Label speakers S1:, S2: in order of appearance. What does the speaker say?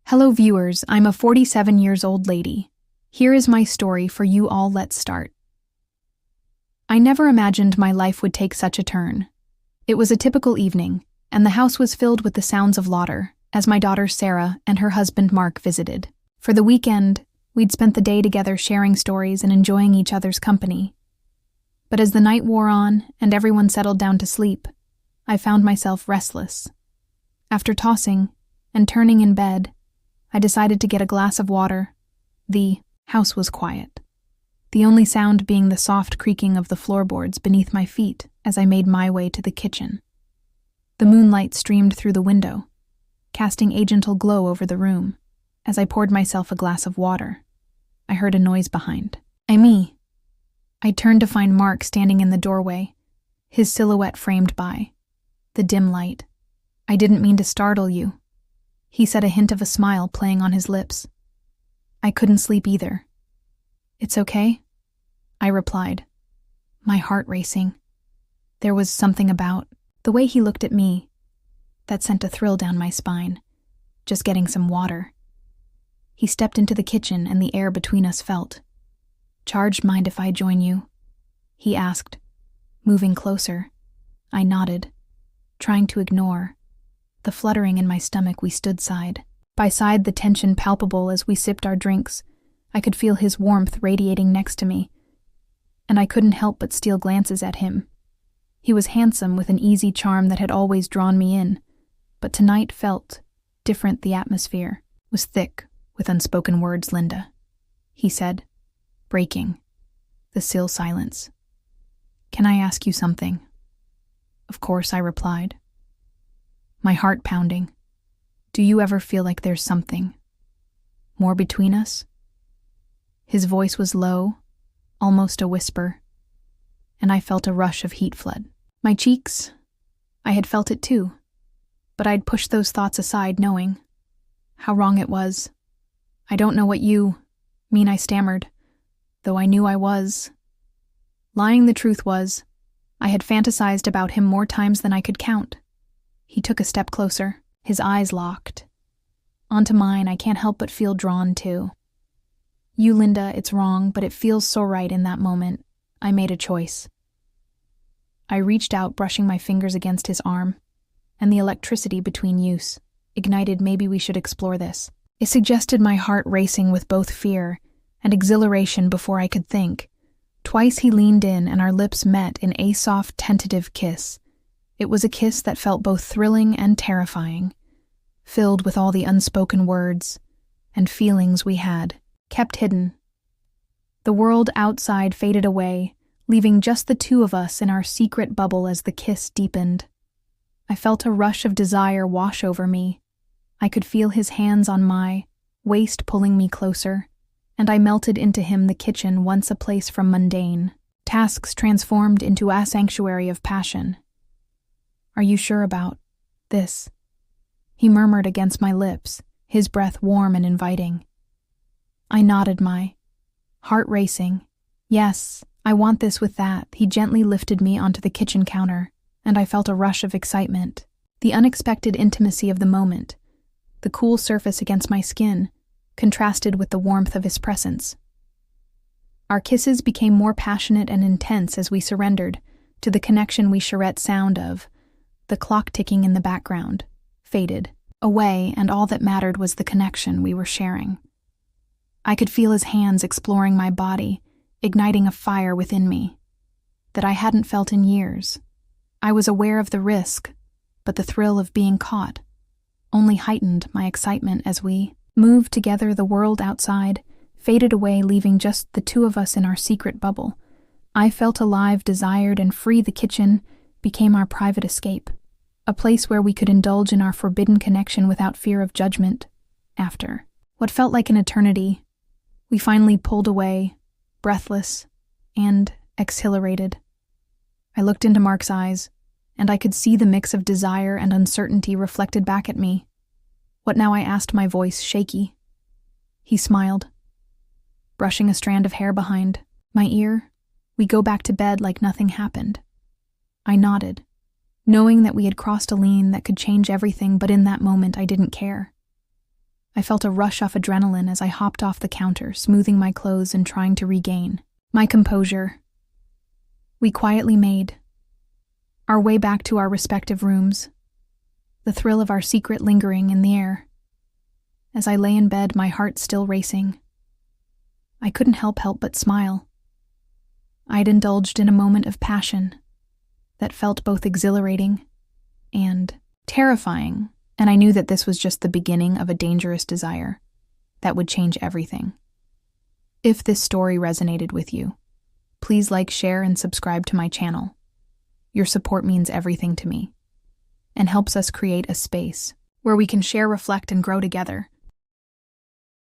S1: Hello viewers, I'm a 47 years old lady. Here is my story for you all. Let's start. I never imagined my life would take such a turn. It was a typical evening, and the house was filled with the sounds of laughter as my daughter Sarah and her husband Mark visited. For the weekend, we'd spent the day together sharing stories and enjoying each other's company. But as the night wore on and everyone settled down to sleep, I found myself restless. After tossing and turning in bed, I decided to get a glass of water. The house was quiet, the only sound being the soft creaking of the floorboards beneath my feet as I made my way to the kitchen. The moonlight streamed through the window, casting a gentle glow over the room. As I poured myself a glass of water, I heard a noise behind. Me. I turned to find Mark standing in the doorway, his silhouette framed by the dim light. "I didn't mean to startle you," he said, a hint of a smile playing on his lips. "I couldn't sleep either." "It's okay," I replied, my heart racing. There was something about the way he looked at me that sent a thrill down my spine. Just getting some water. He stepped into the kitchen and the air between us felt. "Charged, mind if I join you?" he asked, moving closer. I nodded, trying to ignore the fluttering in my stomach. We stood side by side, the tension palpable as we sipped our drinks. I could feel his warmth radiating next to me, and I couldn't help but steal glances at him. He was handsome with an easy charm that had always drawn me in, but tonight felt different. The atmosphere was thick with unspoken words. "Linda," he said, breaking the still silence. "Can I ask you something?" "Of course," I replied, my heart pounding. "Do you ever feel like there's something more between us?" His voice was low, almost a whisper, and I felt a rush of heat flood my cheeks. I had felt it too, but I'd pushed those thoughts aside, knowing how wrong it was. "I don't know what you mean," I stammered, though I knew I was lying. The truth was, I had fantasized about him more times than I could count. He took a step closer, his eyes locked onto mine. I can't help but feel drawn to you, Linda. It's wrong, but it feels so right in that moment. I made a choice. I reached out, brushing my fingers against his arm, and the electricity between us ignited. "Maybe we should explore this," it suggested, my heart racing with both fear and exhilaration. Before I could think twice, he leaned in and our lips met in a soft, tentative kiss. It was a kiss that felt both thrilling and terrifying, filled with all the unspoken words and feelings we had kept hidden. The world outside faded away, leaving just the two of us in our secret bubble. As the kiss deepened, I felt a rush of desire wash over me. I could feel his hands on my waist pulling me closer, and I melted into him. The kitchen, once a place from mundane tasks, transformed into a sanctuary of passion. "Are you sure about this?" he murmured against my lips, his breath warm and inviting. I nodded, my heart racing. "Yes, I want this." With that, he gently lifted me onto the kitchen counter, and I felt a rush of excitement. The unexpected intimacy of the moment, the cool surface against my skin, contrasted with the warmth of his presence. Our kisses became more passionate and intense as we surrendered to the connection. We charrette sound of the clock ticking in the background faded away, and all that mattered was the connection we were sharing. I could feel his hands exploring my body, igniting a fire within me that I hadn't felt in years. I was aware of the risk, but the thrill of being caught only heightened my excitement. As we moved together, the world outside faded away, leaving just the two of us in our secret bubble. I felt alive, desired, and free. The kitchen became our private escape, a place where we could indulge in our forbidden connection without fear of judgment. After what felt like an eternity, we finally pulled away, breathless and exhilarated. I looked into Mark's eyes, and I could see the mix of desire and uncertainty reflected back at me. "What now?" I asked, my voice shaky. He smiled, brushing a strand of hair behind my ear. "We go back to bed like nothing happened." I nodded, knowing that we had crossed a line that could change everything, but in that moment I didn't care. I felt a rush of adrenaline as I hopped off the counter, smoothing my clothes and trying to regain my composure. We quietly made our way back to our respective rooms, the thrill of our secret lingering in the air. As I lay in bed, my heart still racing, I couldn't help but smile. I'd indulged in a moment of passion that felt both exhilarating and terrifying, and I knew that this was just the beginning of a dangerous desire that would change everything. If this story resonated with you, please like, share, and subscribe to my channel. Your support means everything to me and helps us create a space where we can share, reflect, and grow together.